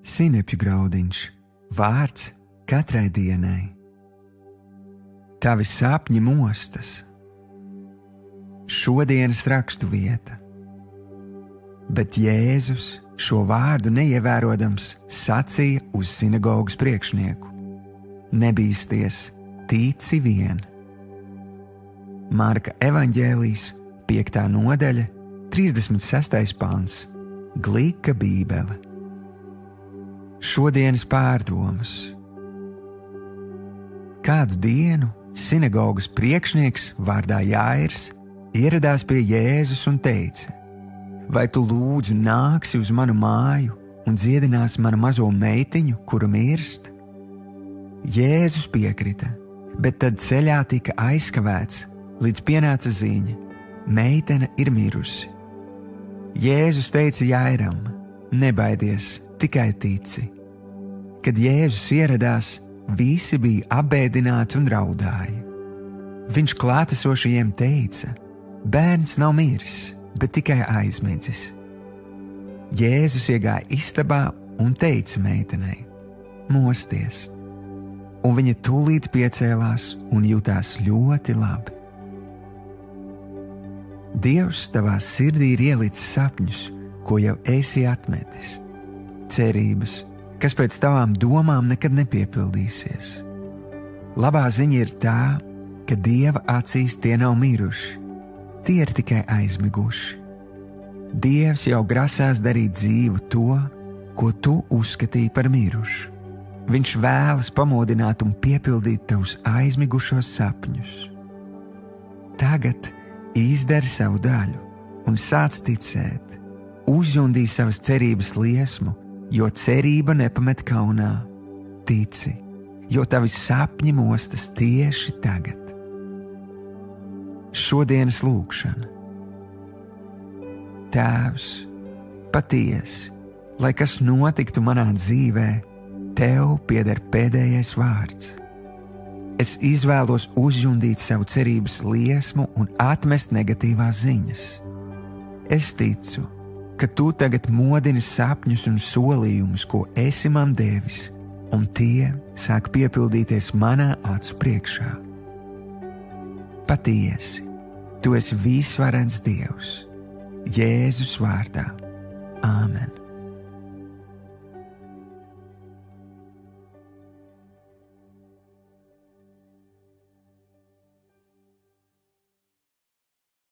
Sinepju graudiņš, vārds katrai dienai. Tavi sapņi mostas, šodienas rakstu vieta. Bet Jēzus šo vārdu neievērodams sacīja uz sinagogas priekšnieku: Nebīsties, tici vien. Marka evaņģēlijs, 5. nodaļa, 36. pants, glīka bībele. Šodienas pārdomas. Kādu dienu sinagogas priekšnieks vārdā Jāirs ieradās pie Jēzus un teica: Vai tu lūdzu nāksi uz manu māju un dziedināsi manu mazo meitiņu, kura mirst? Jēzus piekrita, bet tad ceļā tika aizkavēts, līdz pienāca ziņa: meitene ir mirusi. Jēzus teica Jāiram: Nebaidies, tikai tici. Kad Jēzus ieradās, visi bija apbēdināti un raudāja. Viņš klātesošajiem teica: Bērns nav miris, bet tikai aizmidzis. Jēzus iegāja istabā un teica meitenei: Mosties! Un viņa tūlīt piecēlās un jutās ļoti labi. Dievs tavā sirdī ir ielicis sapņus, ko jau esi atmetis, cerības, kas pēc tavām domām nekad nepiepildīsies. Labā ziņa ir tā, ka Dieva acīs tie nav miruši, tie ir tikai aizmiguši. Dievs jau grasās darīt dzīvu to, ko tu uzskatīji par mirušu. Viņš vēlas pamodināt un piepildīt tavus aizmigušos sapņus. Tagad izdari savu daļu un sāc ticēt. Uzjundī savas cerības liesmu, jo cerība nepamet kaunā. Tici, jo tavi sapņi mostas tieši tagad. Šodienas lūgšana. Tēvs, patiesi, lai kas notiktu manā dzīvē, tev pieder pēdējais vārds. Es izvēlos uzjundīt savu cerības liesmu un atmest negatīvās ziņas. Es ticu, ka tu tagad modini sapņus un solījumus, ko esi man devis, un tie sāk piepildīties manā acu priekšā. Patiesi, tu esi visvarens Dievs. Jēzus vārdā. Āmen.